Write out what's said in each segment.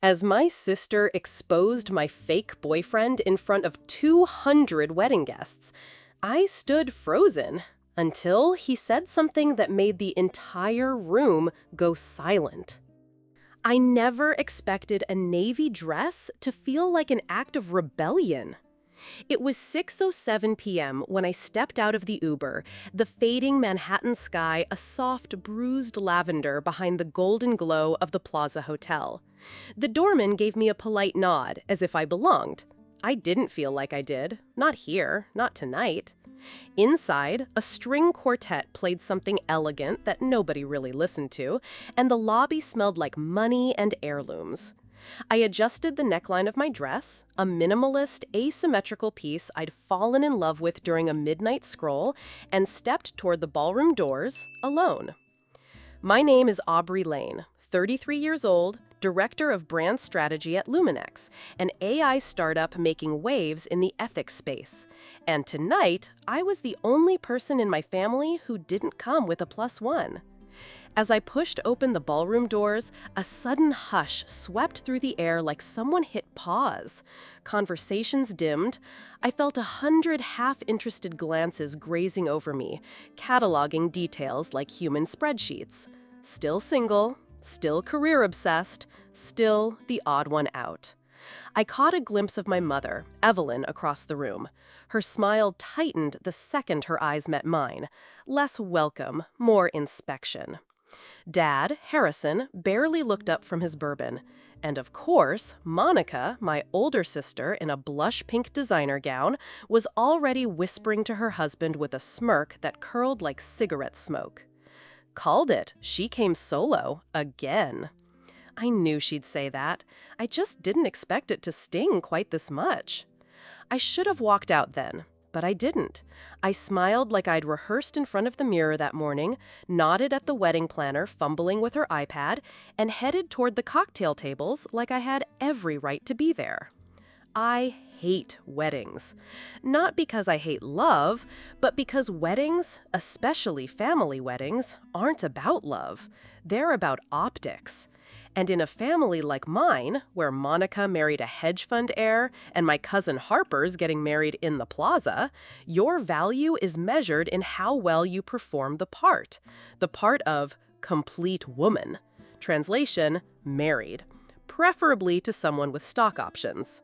As my sister exposed my fake boyfriend in front of 200 wedding guests, I stood frozen until he said something that made the entire room go silent. I never expected a navy dress to feel like an act of rebellion. It was 6:07 p.m. when I stepped out of the Uber, the fading Manhattan sky a soft, bruised lavender behind the golden glow of the Plaza Hotel. The doorman gave me a polite nod, as if I belonged. I didn't feel like I did. Not here, not tonight. Inside, a string quartet played something elegant that nobody really listened to, and the lobby smelled like money and heirlooms. I adjusted the neckline of my dress, a minimalist, asymmetrical piece I'd fallen in love with during a midnight scroll, and stepped toward the ballroom doors, alone. My name is Aubrey Lane, 33 years old, director of brand strategy at Luminex, an AI startup making waves in the ethics space. And tonight, I was the only person in my family who didn't come with a +1. As I pushed open the ballroom doors, a sudden hush swept through the air like someone hit pause. Conversations dimmed. I felt 100 half-interested glances grazing over me, cataloging details like human spreadsheets. Still single, still career-obsessed, still the odd one out. I caught a glimpse of my mother, Evelyn, across the room. Her smile tightened the second her eyes met mine. Less welcome, more inspection. Dad, Harrison, barely looked up from his bourbon. And of course, Monica, my older sister in a blush pink designer gown, was already whispering to her husband with a smirk that curled like cigarette smoke. Called it. She came solo. Again. I knew she'd say that. I just didn't expect it to sting quite this much. I should have walked out then, but I didn't. I smiled like I'd rehearsed in front of the mirror that morning, nodded at the wedding planner fumbling with her iPad, and headed toward the cocktail tables like I had every right to be there. I hate weddings. Not because I hate love, but because weddings, especially family weddings, aren't about love. They're about optics. And in a family like mine, where Monica married a hedge fund heir and my cousin Harper's getting married in the plaza, your value is measured in how well you perform the part of complete woman. Translation, married. Preferably to someone with stock options.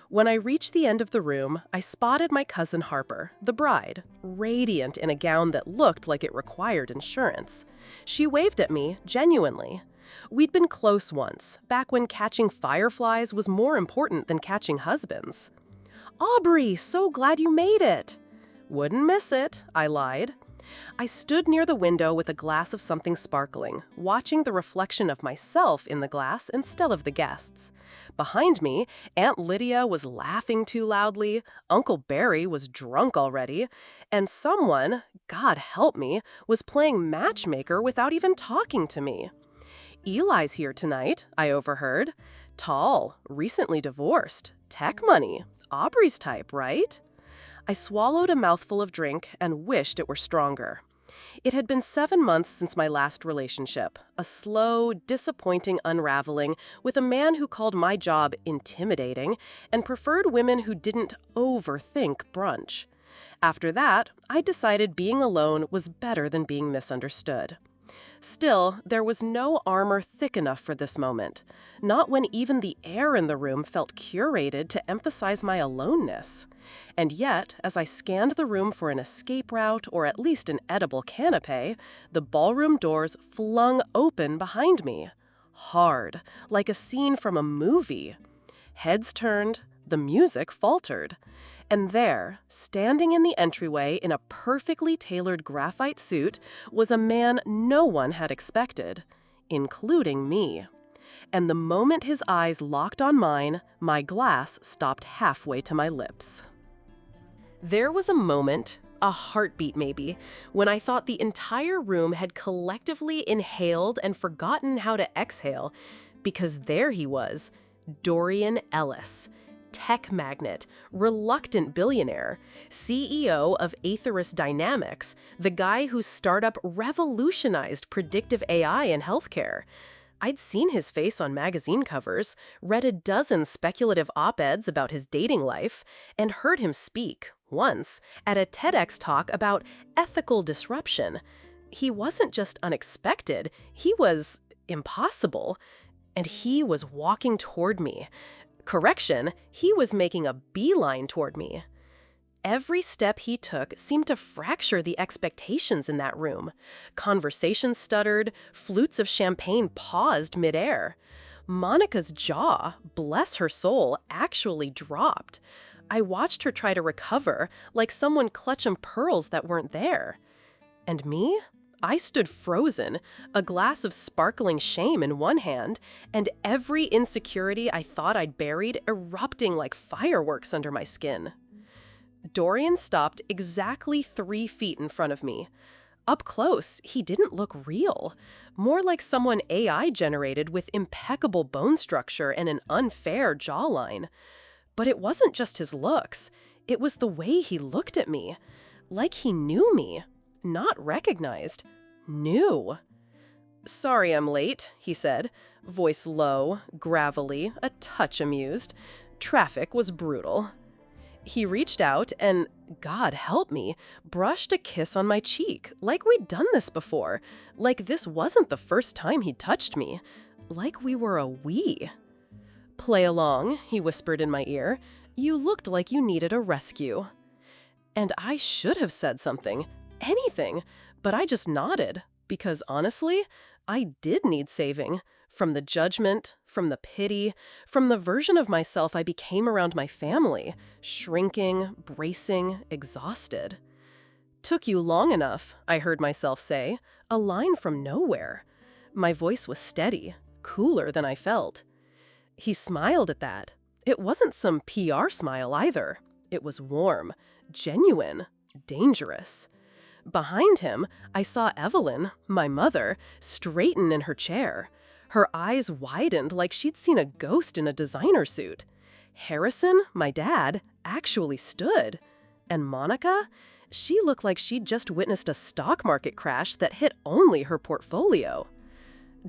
When I reached the end of the room, I spotted my cousin Harper, the bride, radiant in a gown that looked like it required insurance. She waved at me, genuinely. We'd been close once, back when catching fireflies was more important than catching husbands. "Aubrey, so glad you made it." "Wouldn't miss it," I lied. I stood near the window with a glass of something sparkling, watching the reflection of myself in the glass instead of the guests. Behind me, Aunt Lydia was laughing too loudly, Uncle Barry was drunk already, and someone, God help me, was playing matchmaker without even talking to me. "Eli's here tonight," I overheard. Tall, recently divorced, tech money, Aubrey's type, right? I swallowed a mouthful of drink and wished it were stronger. It had been 7 months since my last relationship, a slow, disappointing unraveling with a man who called my job intimidating and preferred women who didn't overthink brunch. After that, I decided being alone was better than being misunderstood. Still, there was no armor thick enough for this moment, not when even the air in the room felt curated to emphasize my aloneness. And yet, as I scanned the room for an escape route or at least an edible canapé, the ballroom doors flung open behind me. Hard, like a scene from a movie. Heads turned, the music faltered. And there, standing in the entryway in a perfectly tailored graphite suit, was a man no one had expected, including me. And the moment his eyes locked on mine, my glass stopped halfway to my lips. There was a moment, a heartbeat maybe, when I thought the entire room had collectively inhaled and forgotten how to exhale, because there he was, Dorian Ellis. Tech magnate, reluctant billionaire, CEO of Aetherus Dynamics, the guy whose startup revolutionized predictive AI in healthcare. I'd seen his face on magazine covers, read a dozen speculative op-eds about his dating life, and heard him speak, once, at a TEDx talk about ethical disruption. He wasn't just unexpected, he was impossible. And he was walking toward me. Correction, he was making a beeline toward me. Every step he took seemed to fracture the expectations in that room. Conversations stuttered, flutes of champagne paused midair. Monica's jaw, bless her soul, actually dropped. I watched her try to recover, like someone clutching pearls that weren't there. And me? I stood frozen, a glass of sparkling shame in one hand, and every insecurity I thought I'd buried erupting like fireworks under my skin. Dorian stopped exactly 3 feet in front of me. Up close, he didn't look real, more like someone AI generated with impeccable bone structure and an unfair jawline. But it wasn't just his looks, it was the way he looked at me, like he knew me. Not recognized. Knew. "Sorry I'm late," he said, voice low, gravelly, a touch amused. "Traffic was brutal." He reached out and, God help me, brushed a kiss on my cheek, like we'd done this before, like this wasn't the first time he'd touched me, like we were a we. "Play along," he whispered in my ear. "You looked like you needed a rescue." And I should have said something. Anything, but I just nodded, because honestly, I did need saving. From the judgment, from the pity, from the version of myself I became around my family, shrinking, bracing, exhausted. "Took you long enough," I heard myself say, a line from nowhere. My voice was steady, cooler than I felt. He smiled at that. It wasn't some PR smile either. It was warm, genuine, dangerous. Behind him, I saw Evelyn, my mother, straighten in her chair. Her eyes widened like she'd seen a ghost in a designer suit. Harrison, my dad, actually stood. And Monica? She looked like she'd just witnessed a stock market crash that hit only her portfolio.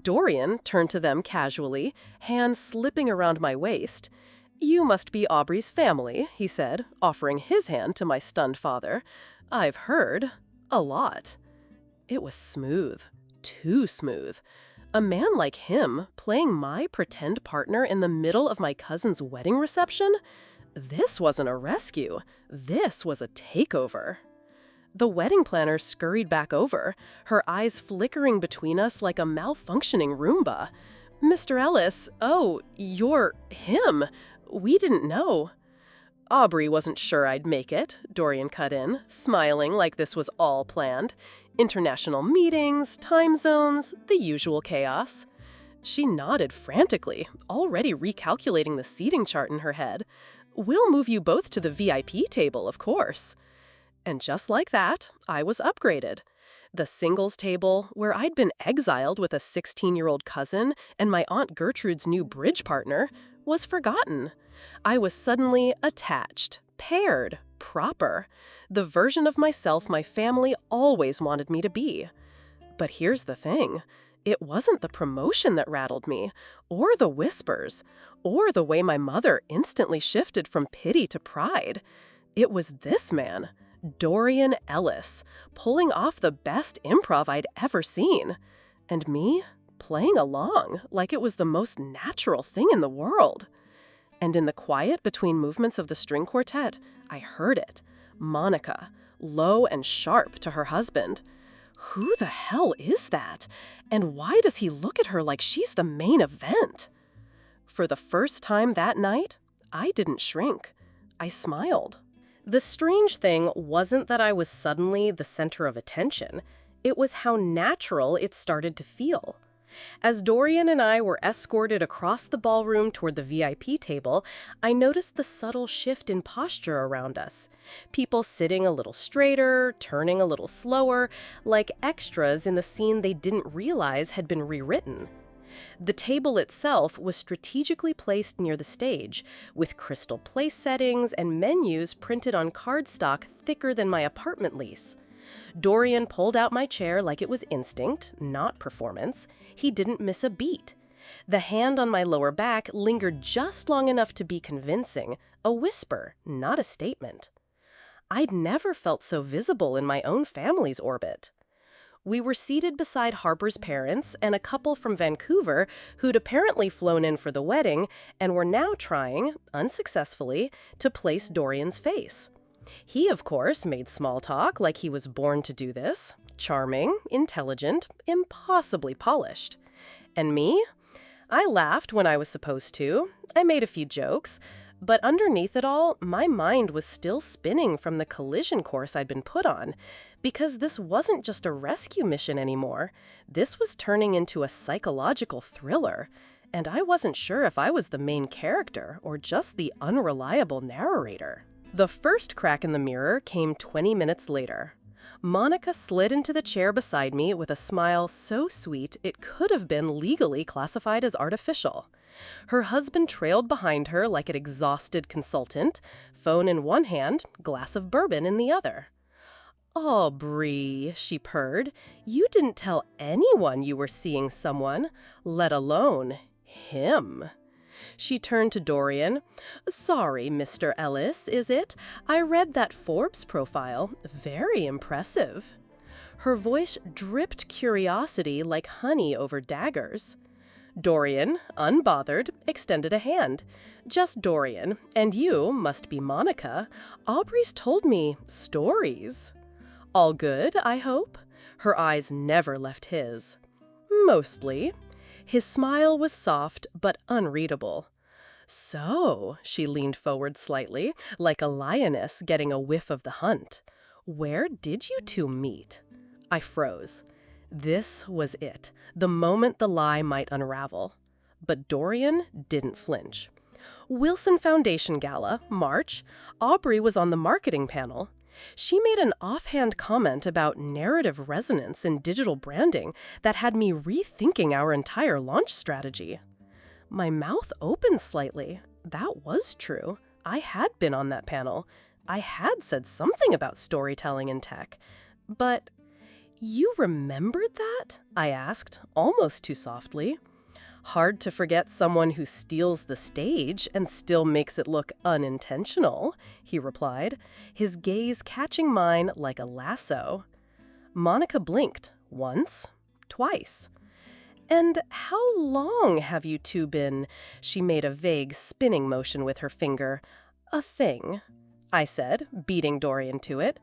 Dorian turned to them casually, hands slipping around my waist. "You must be Aubrey's family," he said, offering his hand to my stunned father. "I've heard. A lot." It was smooth. Too smooth. A man like him playing my pretend partner in the middle of my cousin's wedding reception? This wasn't a rescue. This was a takeover. The wedding planner scurried back over, her eyes flickering between us like a malfunctioning Roomba. "Mr. Ellis, oh, you're him. We didn't know." "Aubrey wasn't sure I'd make it," Dorian cut in, smiling like this was all planned. "International meetings, time zones, the usual chaos." She nodded frantically, already recalculating the seating chart in her head. "We'll move you both to the VIP table, of course." And just like that, I was upgraded. The singles table, where I'd been exiled with a 16-year-old cousin and my Aunt Gertrude's new bridge partner, was forgotten. I was suddenly attached, paired, proper, the version of myself my family always wanted me to be. But here's the thing. It wasn't the promotion that rattled me, or the whispers, or the way my mother instantly shifted from pity to pride. It was this man, Dorian Ellis, pulling off the best improv I'd ever seen. And me, playing along like it was the most natural thing in the world. And in the quiet between movements of the string quartet, I heard it. Monica, low and sharp to her husband. "Who the hell is that? And why does he look at her like she's the main event?" For the first time that night, I didn't shrink. I smiled. The strange thing wasn't that I was suddenly the center of attention. It was how natural it started to feel. As Dorian and I were escorted across the ballroom toward the VIP table, I noticed the subtle shift in posture around us. People sitting a little straighter, turning a little slower, like extras in the scene they didn't realize had been rewritten. The table itself was strategically placed near the stage, with crystal place settings and menus printed on cardstock thicker than my apartment lease. Dorian pulled out my chair like it was instinct, not performance. He didn't miss a beat. The hand on my lower back lingered just long enough to be convincing, a whisper, not a statement. I'd never felt so visible in my own family's orbit. We were seated beside Harper's parents and a couple from Vancouver who'd apparently flown in for the wedding and were now trying, unsuccessfully, to place Dorian's face. He, of course, made small talk like he was born to do this. Charming, intelligent, impossibly polished. And me? I laughed when I was supposed to. I made a few jokes. But underneath it all, my mind was still spinning from the collision course I'd been put on. Because this wasn't just a rescue mission anymore. This was turning into a psychological thriller. And I wasn't sure if I was the main character or just the unreliable narrator. The first crack in the mirror came 20 minutes later. Monica slid into the chair beside me with a smile so sweet it could have been legally classified as artificial. Her husband trailed behind her like an exhausted consultant, phone in one hand, glass of bourbon in the other. "Oh, Bree," she purred, "you didn't tell anyone you were seeing someone, let alone him." She turned to Dorian. "Sorry, Mr. Ellis, is it? I read that Forbes profile. Very impressive." Her voice dripped curiosity like honey over daggers. Dorian, unbothered, extended a hand. "Just Dorian, and you must be Monica. Aubrey's told me stories." "All good, I hope?" Her eyes never left his. "Mostly." His smile was soft but unreadable. "So," she leaned forward slightly, like a lioness getting a whiff of the hunt. "Where did you two meet?" I froze. This was it, the moment the lie might unravel. But Dorian didn't flinch. "Wilson Foundation Gala, March. Aubrey was on the marketing panel. She made an offhand comment about narrative resonance in digital branding that had me rethinking our entire launch strategy." My mouth opened slightly. That was true. I had been on that panel. I had said something about storytelling in tech. But, "You remembered that?" I asked, almost too softly. "Hard to forget someone who steals the stage and still makes it look unintentional," he replied, his gaze catching mine like a lasso. Monica blinked, once, twice. "And how long have you two been—" She made a vague spinning motion with her finger. "A thing," I said, beating Dorian to it.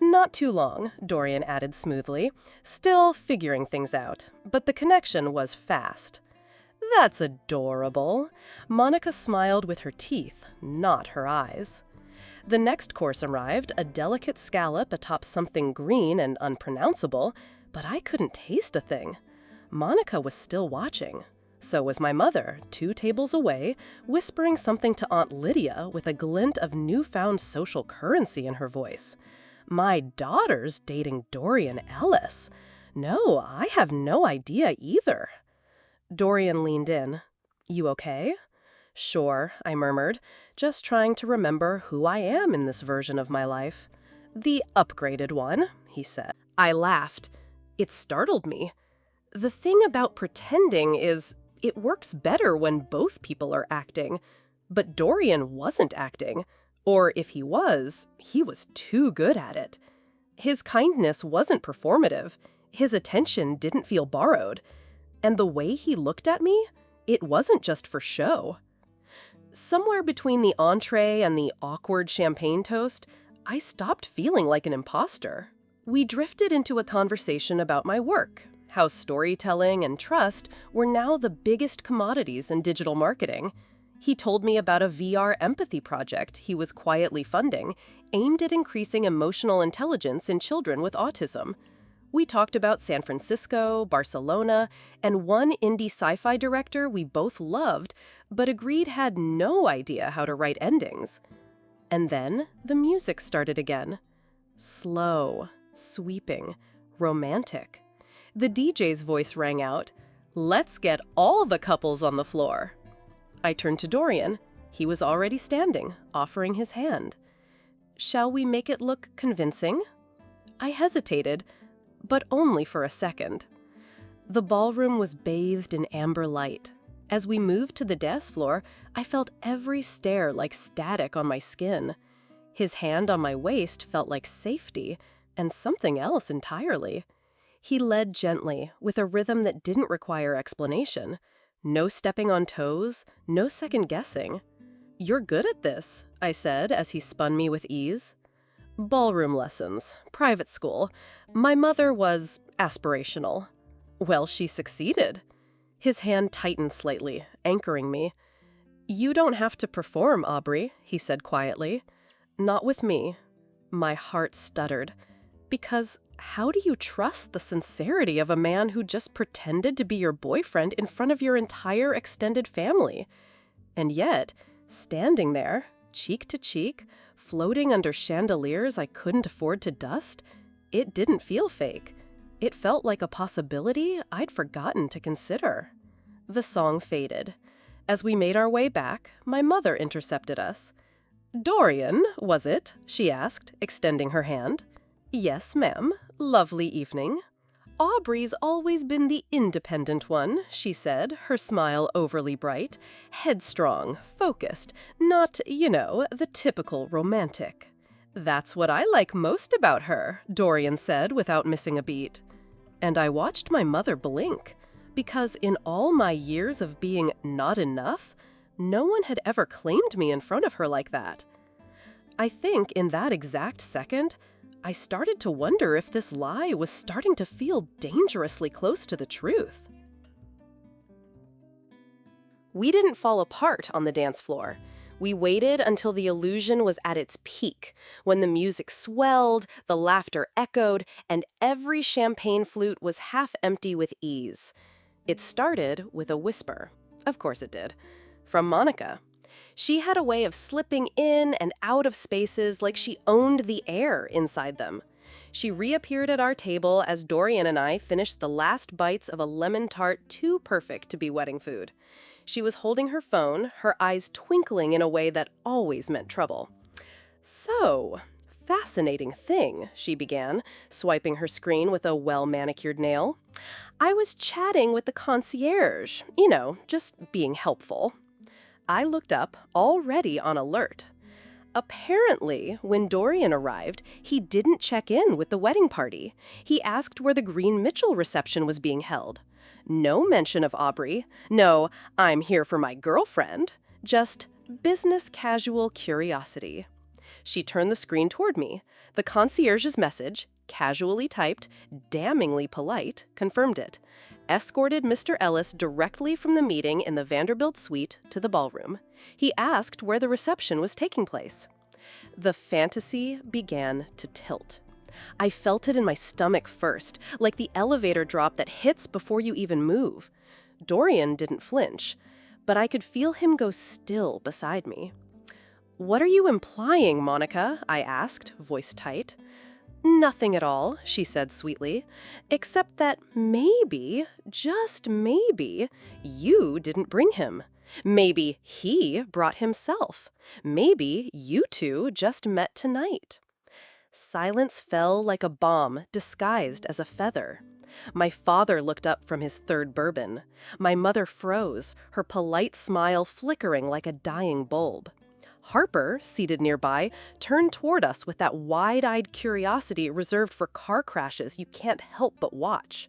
"Not too long," Dorian added smoothly, "still figuring things out. But the connection was fast." "That's adorable." Monica smiled with her teeth, not her eyes. The next course arrived, a delicate scallop atop something green and unpronounceable, but I couldn't taste a thing. Monica was still watching. So was my mother, 2 tables away, whispering something to Aunt Lydia with a glint of newfound social currency in her voice. My daughter's dating Dorian Ellis. No, I have no idea either. Dorian leaned in. "You okay?" "Sure," I murmured, just trying to remember who I am in this version of my life. "The upgraded one," he said. I laughed. It startled me. The thing about pretending is, it works better when both people are acting. But Dorian wasn't acting. Or if he was too good at it. His kindness wasn't performative. His attention didn't feel borrowed. And the way he looked at me, it wasn't just for show. Somewhere between the entree and the awkward champagne toast, I stopped feeling like an imposter. We drifted into a conversation about my work, how storytelling and trust were now the biggest commodities in digital marketing. He told me about a VR empathy project he was quietly funding, aimed at increasing emotional intelligence in children with autism. We talked about San Francisco, Barcelona, and one indie sci-fi director we both loved, but agreed had no idea how to write endings. And then the music started again. Slow, sweeping, romantic. The DJ's voice rang out, "Let's get all the couples on the floor." I turned to Dorian. He was already standing, offering his hand. "Shall we make it look convincing?" I hesitated, but only for a second. The ballroom was bathed in amber light. As we moved to the dance floor, I felt every stare like static on my skin. His hand on my waist felt like safety, and something else entirely. He led gently, with a rhythm that didn't require explanation. No stepping on toes, no second guessing. "You're good at this," I said as he spun me with ease. "Ballroom lessons, private school. My mother was aspirational." Well, she succeeded. His hand tightened slightly, anchoring me. "You don't have to perform, Aubrey," he said quietly. "Not with me." My heart stuttered. Because how do you trust the sincerity of a man who just pretended to be your boyfriend in front of your entire extended family? And yet, standing there, cheek to cheek, floating under chandeliers I couldn't afford to dust, it didn't feel fake. It felt like a possibility I'd forgotten to consider. The song faded. As we made our way back, my mother intercepted us. "Dorian, was it?" she asked, extending her hand. "Yes, ma'am. Lovely evening." "Aubrey's always been the independent one," she said, her smile overly bright. "Headstrong, focused, not, the typical romantic." "That's what I like most about her," Dorian said without missing a beat. And I watched my mother blink, because in all my years of being not enough, no one had ever claimed me in front of her like that. I think in that exact second, I started to wonder if this lie was starting to feel dangerously close to the truth. We didn't fall apart on the dance floor. We waited until the illusion was at its peak, when the music swelled, the laughter echoed, and every champagne flute was half empty with ease. It started with a whisper. Of course it did. From Monica. She had a way of slipping in and out of spaces like she owned the air inside them. She reappeared at our table as Dorian and I finished the last bites of a lemon tart too perfect to be wedding food. She was holding her phone, her eyes twinkling in a way that always meant trouble. "So, fascinating thing," she began, swiping her screen with a well-manicured nail. "I was chatting with the concierge, just being helpful." I looked up, already on alert. Apparently, when Dorian arrived, he didn't check in with the wedding party. He asked where the Green Mitchell reception was being held. No mention of Aubrey. No, "I'm here for my girlfriend." Just business casual curiosity. She turned the screen toward me. The concierge's message, casually typed, damningly polite, confirmed it. Escorted Mr. Ellis directly from the meeting in the Vanderbilt suite to the ballroom. He asked where the reception was taking place. The fantasy began to tilt. I felt it in my stomach first, like the elevator drop that hits before you even move. Dorian didn't flinch, but I could feel him go still beside me. "What are you implying, Monica?" I asked, voice tight. "Nothing at all," she said sweetly, "except that maybe, just maybe, you didn't bring him. Maybe he brought himself. Maybe you two just met tonight." Silence fell like a bomb disguised as a feather. My father looked up from his third bourbon. My mother froze, her polite smile flickering like a dying bulb. Harper, seated nearby, turned toward us with that wide-eyed curiosity reserved for car crashes you can't help but watch.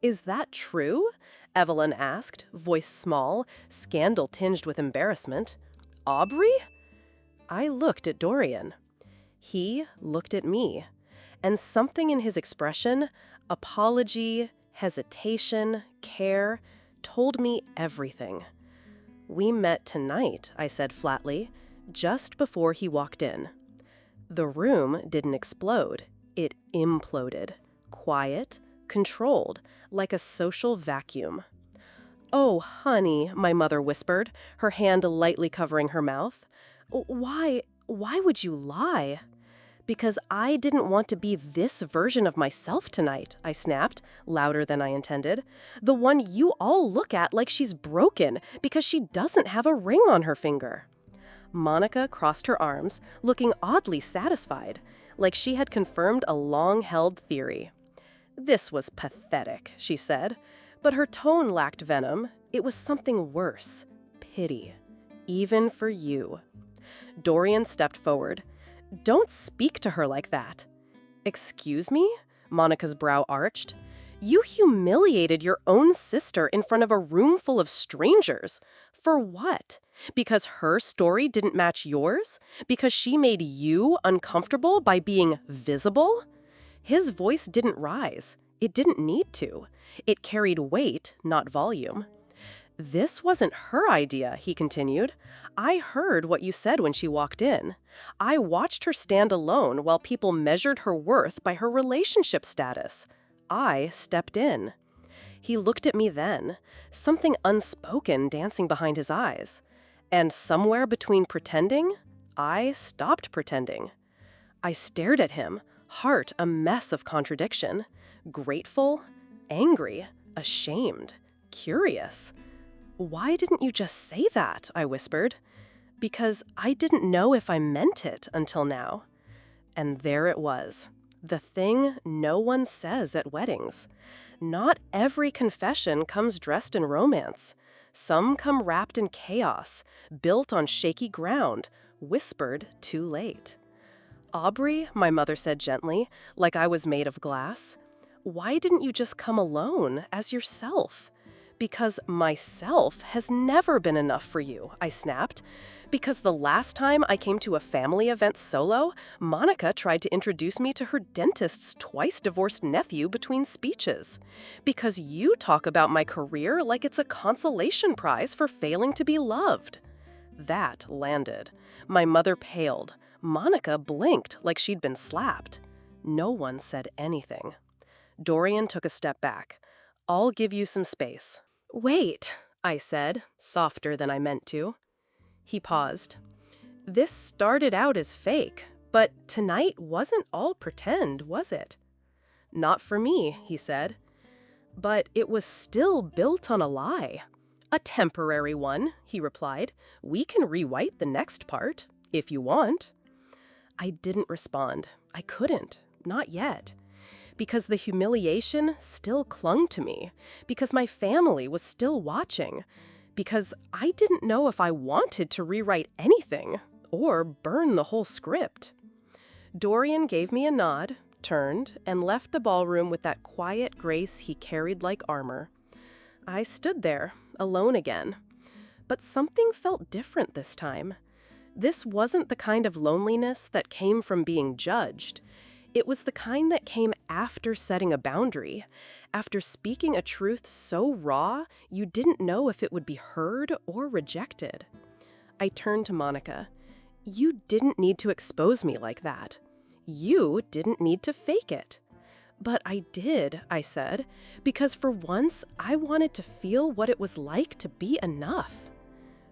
"Is that true?" Evelyn asked, voice small, scandal tinged with embarrassment. "Aubrey?" I looked at Dorian. He looked at me, and something in his expression, apology, hesitation, care, told me everything. "We met tonight," I said flatly, just before he walked in. The room didn't explode. It imploded. Quiet, controlled, like a social vacuum. "Oh, honey," my mother whispered, her hand lightly covering her mouth. Why would you lie?" "Because I didn't want to be this version of myself tonight," I snapped, louder than I intended. "The one you all look at like she's broken because she doesn't have a ring on her finger." Monica crossed her arms, looking oddly satisfied, like she had confirmed a long-held theory. "This was pathetic," she said, but her tone lacked venom. It was something worse. Pity. Even for you. Dorian stepped forward. Don't speak to her like that. Excuse me? Monica's brow arched. You humiliated your own sister in front of a room full of strangers. For what? Because her story didn't match yours? Because she made you uncomfortable by being visible? His voice didn't rise. It didn't need to. It carried weight, not volume. This wasn't her idea, he continued. I heard what you said when she walked in. I watched her stand alone while people measured her worth by her relationship status. I stepped in. He looked at me then, something unspoken dancing behind his eyes. And somewhere between pretending, I stopped pretending. I stared at him, heart a mess of contradiction. Grateful, angry, ashamed, curious. Why didn't you just say that? I whispered. Because I didn't know if I meant it until now. And there it was. The thing no one says at weddings. Not every confession comes dressed in romance. Some come wrapped in chaos, built on shaky ground, whispered too late. Aubrey, my mother said gently, like I was made of glass, why didn't you just come alone as yourself? Because myself has never been enough for you, I snapped. Because the last time I came to a family event solo, Monica tried to introduce me to her dentist's twice-divorced nephew between speeches. Because you talk about my career like it's a consolation prize for failing to be loved. That landed. My mother paled. Monica blinked like she'd been slapped. No one said anything. Dorian took a step back. I'll give you some space. Wait, I said, softer than I meant to. He paused. This started out as fake, but tonight wasn't all pretend, was it? Not for me, he said. But it was still built on a lie. A temporary one, he replied. We can rewrite the next part, if you want. I didn't respond. I couldn't. Not yet. Because the humiliation still clung to me, because my family was still watching, because I didn't know if I wanted to rewrite anything or burn the whole script. Dorian gave me a nod, turned, and left the ballroom with that quiet grace he carried like armor. I stood there, alone again. But something felt different this time. This wasn't the kind of loneliness that came from being judged. It was the kind that came after setting a boundary, after speaking a truth so raw you didn't know if it would be heard or rejected. I turned to Monica. You didn't need to expose me like that. You didn't need to fake it. But I did, I said, because for once I wanted to feel what it was like to be enough.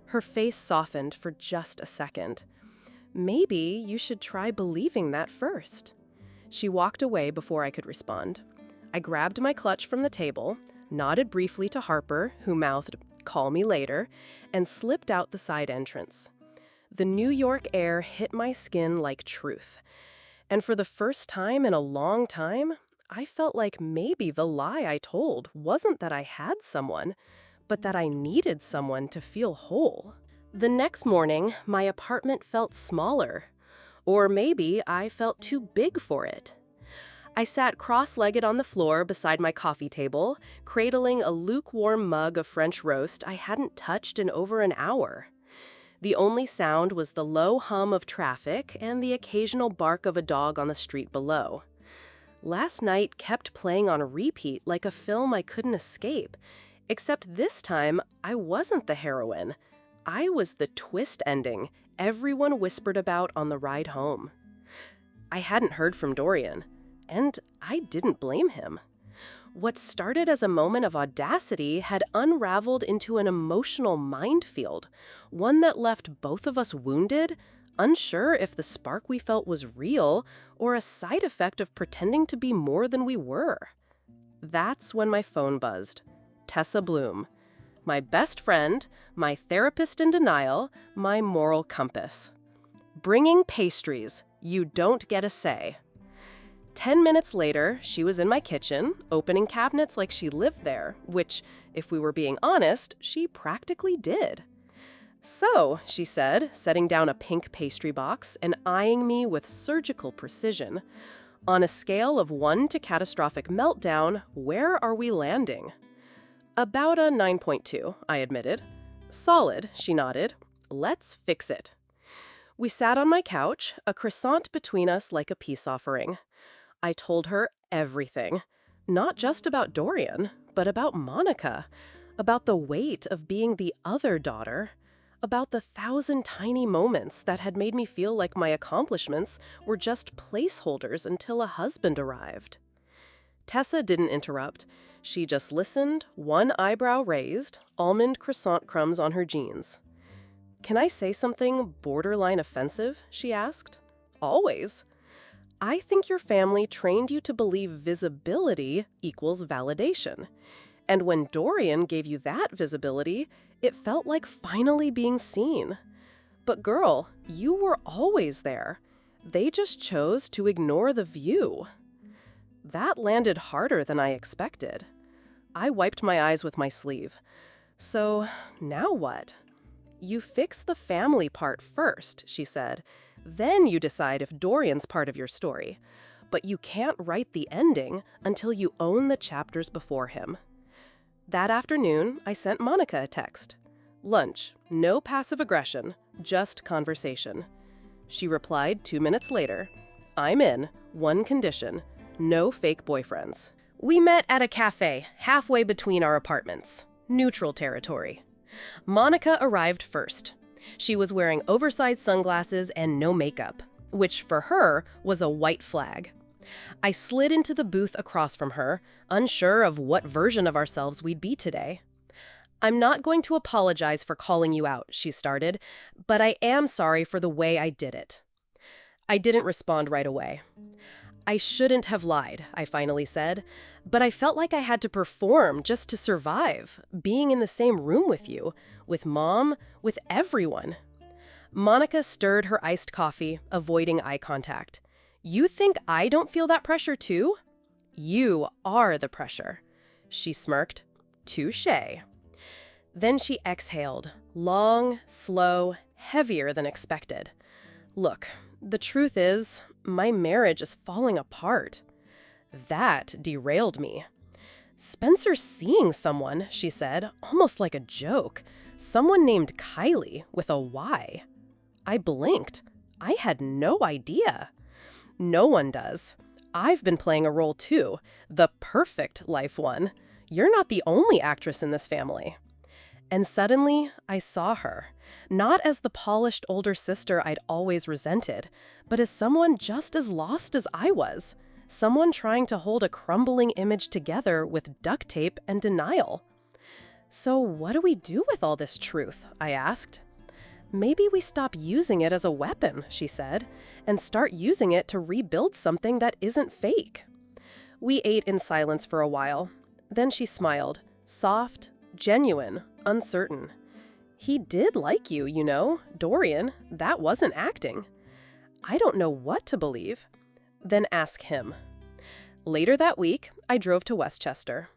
Her face softened for just a second. Maybe you should try believing that first. She walked away before I could respond. I grabbed my clutch from the table, nodded briefly to Harper, who mouthed, "Call me later," and slipped out the side entrance. The New York air hit my skin like truth. And for the first time in a long time, I felt like maybe the lie I told wasn't that I had someone, but that I needed someone to feel whole. The next morning, my apartment felt smaller. Or maybe I felt too big for it. I sat cross-legged on the floor beside my coffee table, cradling a lukewarm mug of French roast I hadn't touched in over an hour. The only sound was the low hum of traffic and the occasional bark of a dog on the street below. Last night kept playing on repeat like a film I couldn't escape, except this time I wasn't the heroine. I was the twist ending everyone whispered about on the ride home. I hadn't heard from Dorian, and I didn't blame him. What started as a moment of audacity had unraveled into an emotional minefield, one that left both of us wounded, unsure if the spark we felt was real or a side effect of pretending to be more than we were. That's when my phone buzzed. Tessa Bloom. My best friend, my therapist in denial, my moral compass. Bringing pastries, you don't get a say. 10 minutes later, she was in my kitchen, opening cabinets like she lived there, which, if we were being honest, she practically did. "So," she said, setting down a pink pastry box and eyeing me with surgical precision, "on a scale of 1 to catastrophic meltdown, where are we landing?" "About a 9.2, I admitted. "Solid," she nodded. "Let's fix it." We sat on my couch, a croissant between us like a peace offering. I told her everything. Not just about Dorian, but about Monica, about the weight of being the other daughter, about the 1,000 tiny moments that had made me feel like my accomplishments were just placeholders until a husband arrived. Tessa didn't interrupt. She just listened, one eyebrow raised, almond croissant crumbs on her jeans. "Can I say something borderline offensive?" she asked. "Always. I think your family trained you to believe visibility equals validation. And when Dorian gave you that visibility, it felt like finally being seen. But girl, you were always there. They just chose to ignore the view." That landed harder than I expected. I wiped my eyes with my sleeve. "So, now what?" "You fix the family part first," she said. "Then you decide if Dorian's part of your story. But you can't write the ending until you own the chapters before him." That afternoon, I sent Monica a text. "Lunch, no passive aggression, just conversation." She replied 2 minutes later. "I'm in, one condition, no fake boyfriends." We met at a cafe, halfway between our apartments. Neutral territory. Monica arrived first. She was wearing oversized sunglasses and no makeup, which for her was a white flag. I slid into the booth across from her, unsure of what version of ourselves we'd be today. "I'm not going to apologize for calling you out," she started, "but I am sorry for the way I did it." I didn't respond right away. "I shouldn't have lied," I finally said, "but I felt like I had to perform just to survive, being in the same room with you, with Mom, with everyone." Monica stirred her iced coffee, avoiding eye contact. "You think I don't feel that pressure too?" "You are the pressure." She smirked. "Touché." Then she exhaled, long, slow, heavier than expected. "Look, the truth is, my marriage is falling apart." That derailed me. "Spencer's seeing someone," she said, almost like a joke. "Someone named Kylie, with a Y." I blinked. I had no idea. "No one does. I've been playing a role too, the perfect life one. You're not the only actress in this family." And suddenly, I saw her, not as the polished older sister I'd always resented, but as someone just as lost as I was, someone trying to hold a crumbling image together with duct tape and denial. "So what do we do with all this truth?" I asked. "Maybe we stop using it as a weapon," she said, "and start using it to rebuild something that isn't fake." We ate in silence for a while. Then she smiled, soft, genuine, uncertain. "He did like you, you know, Dorian. That wasn't acting." "I don't know what to believe." "Then ask him." Later that week, I drove to Westchester.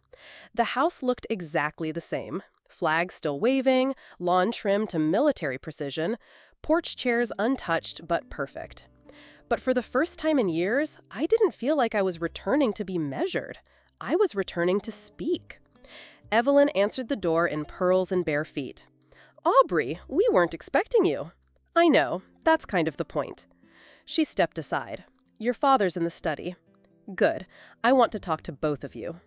The house looked exactly the same. Flags still waving, lawn trimmed to military precision, porch chairs untouched but perfect. But for the first time in years, I didn't feel like I was returning to be measured. I was returning to speak. Evelyn answered the door in pearls and bare feet. "Aubrey, we weren't expecting you." "I know, that's kind of the point." She stepped aside. "Your father's in the study." "Good. I want to talk to both of you."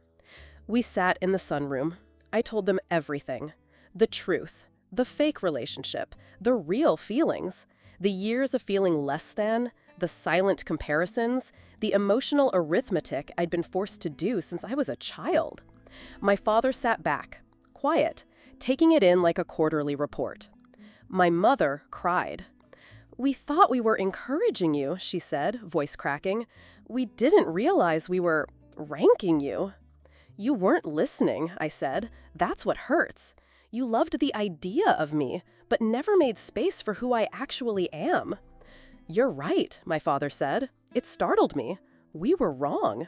We sat in the sunroom. I told them everything. The truth, the fake relationship, the real feelings, the years of feeling less than, the silent comparisons, the emotional arithmetic I'd been forced to do since I was a child. My father sat back, quiet, taking it in like a quarterly report. My mother cried. "We thought we were encouraging you," she said, voice cracking. "We didn't realize we were ranking you." "You weren't listening," I said. "That's what hurts. You loved the idea of me, but never made space for who I actually am." "You're right," my father said. "It startled me. We were wrong.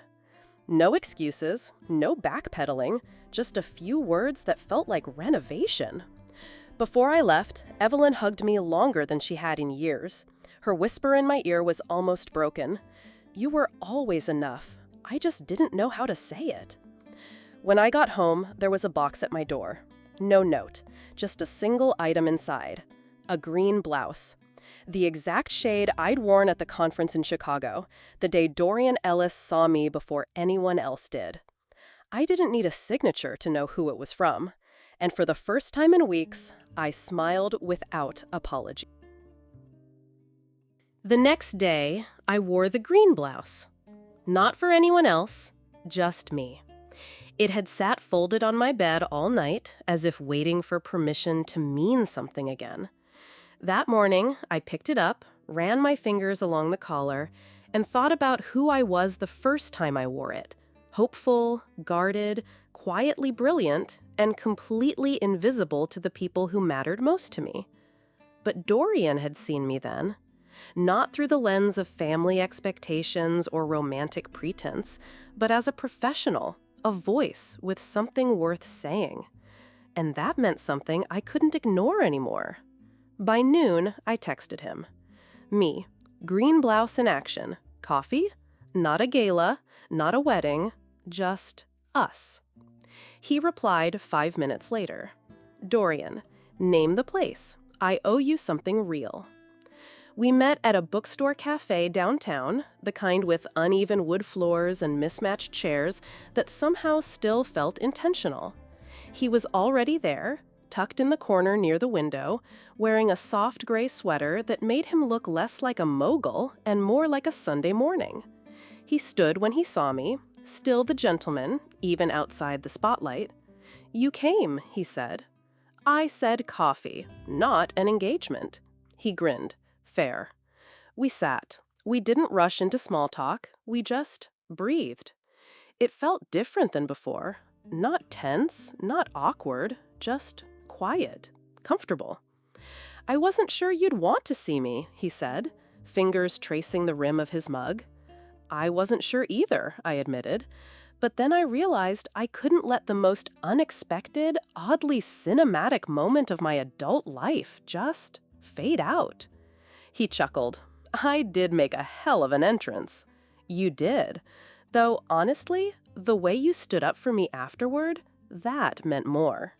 No excuses, no backpedaling, just a few words that felt like renovation. Before I left, Evelyn hugged me longer than she had in years. Her whisper in my ear was almost broken. "You were always enough. I just didn't know how to say it." When I got home, there was a box at my door. No note, just a single item inside. A green blouse. The exact shade I'd worn at the conference in Chicago, the day Dorian Ellis saw me before anyone else did. I didn't need a signature to know who it was from. And for the first time in weeks, I smiled without apology. The next day, I wore the green blouse. Not for anyone else, just me. It had sat folded on my bed all night, as if waiting for permission to mean something again. That morning, I picked it up, ran my fingers along the collar, and thought about who I was the first time I wore it. Hopeful, guarded, quietly brilliant, and completely invisible to the people who mattered most to me. But Dorian had seen me then. Not through the lens of family expectations or romantic pretense, but as a professional, a voice with something worth saying. And that meant something I couldn't ignore anymore. By noon, I texted him. Me, green blouse in action. Coffee? Not a gala, not a wedding, just us. He replied 5 minutes later. Dorian, name the place. I owe you something real. We met at a bookstore cafe downtown, the kind with uneven wood floors and mismatched chairs that somehow still felt intentional. He was already there, tucked in the corner near the window, wearing a soft gray sweater that made him look less like a mogul and more like a Sunday morning. He stood when he saw me, still the gentleman, even outside the spotlight. "You came," he said. I said coffee, not an engagement. He grinned. Fair. We sat. We didn't rush into small talk. We just breathed. It felt different than before. Not tense, not awkward, just quiet, comfortable. "I wasn't sure you'd want to see me," he said, fingers tracing the rim of his mug. "I wasn't sure either," I admitted. But then I realized I couldn't let the most unexpected, oddly cinematic moment of my adult life just fade out. He chuckled. "I did make a hell of an entrance." "You did. Though, honestly, the way you stood up for me afterward, that meant more."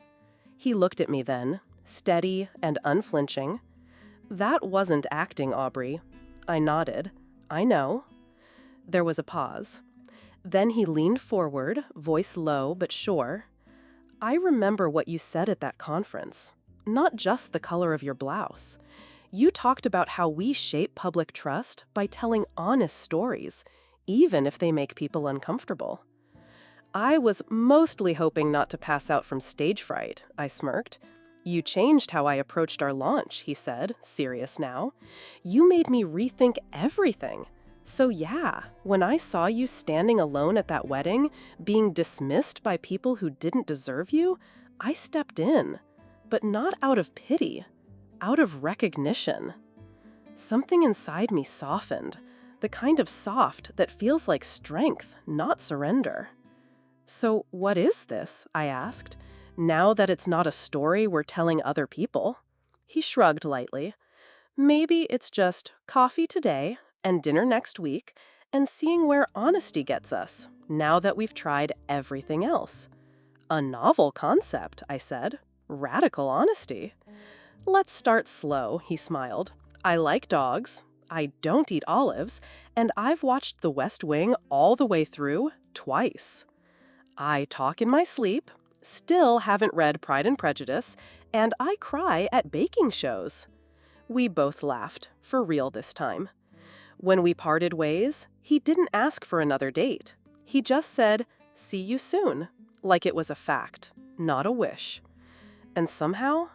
He looked at me then, steady and unflinching. "That wasn't acting, Aubrey." I nodded. "I know." There was a pause. Then he leaned forward, voice low but sure. "I remember what you said at that conference. Not just the color of your blouse. You talked about how we shape public trust by telling honest stories, even if they make people uncomfortable." "I was mostly hoping not to pass out from stage fright," I smirked. "You changed how I approached our launch," he said, serious now. "You made me rethink everything. So yeah, when I saw you standing alone at that wedding, being dismissed by people who didn't deserve you, I stepped in. But not out of pity. Out of recognition." Something inside me softened, the kind of soft that feels like strength, not surrender. "So what is this?" I asked, "now that it's not a story we're telling other people?" He shrugged lightly. "Maybe it's just coffee today and dinner next week and seeing where honesty gets us, now that we've tried everything else." "A novel concept," I said. "Radical honesty." "Let's start slow," he smiled. "I like dogs, I don't eat olives, and I've watched The West Wing all the way through twice. I talk in my sleep, still haven't read Pride and Prejudice, and I cry at baking shows." We both laughed, for real this time. When we parted ways, he didn't ask for another date. He just said, "See you soon," like it was a fact, not a wish. And somehow,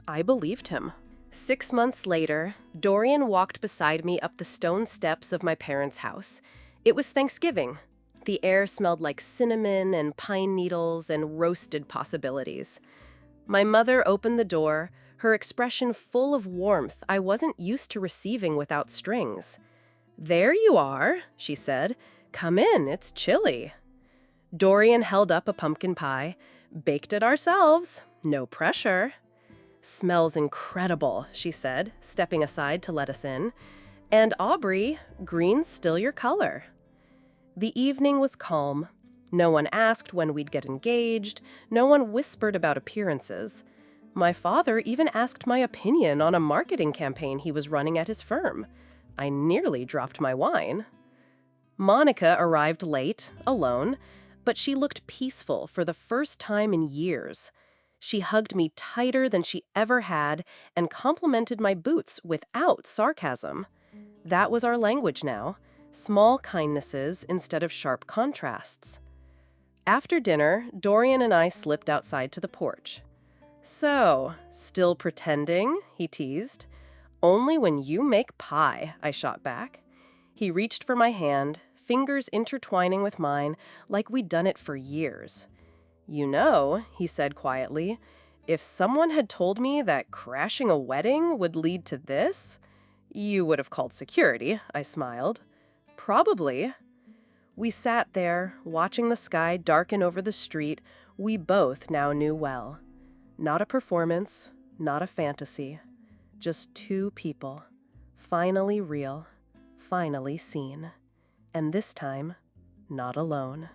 I believed him. 6 months later, Dorian walked beside me up the stone steps of my parents' house. It was Thanksgiving. The air smelled like cinnamon and pine needles and roasted possibilities. My mother opened the door, her expression full of warmth I wasn't used to receiving without strings. "There you are," she said. Come in, it's chilly. Dorian held up a pumpkin pie. Baked it ourselves. No pressure. Smells incredible, she said, stepping aside to let us in. And Aubrey, green's still your color. The evening was calm. No one asked when we'd get engaged. No one whispered about appearances. My father even asked my opinion on a marketing campaign he was running at his firm. I nearly dropped my wine. Monica arrived late, alone, but she looked peaceful for the first time in years. She hugged me tighter than she ever had and complimented my boots without sarcasm. That was our language now, small kindnesses instead of sharp contrasts. After dinner, Dorian and I slipped outside to the porch. "So, still pretending?" he teased. "Only when you make pie," I shot back. He reached for my hand, fingers intertwining with mine like we'd done it for years. "You know," he said quietly, "if someone had told me that crashing a wedding would lead to this, you would have called security," I smiled. "Probably." We sat there, watching the sky darken over the street we both now knew well. Not a performance, not a fantasy. Just two people, finally real, finally seen. And this time, not alone.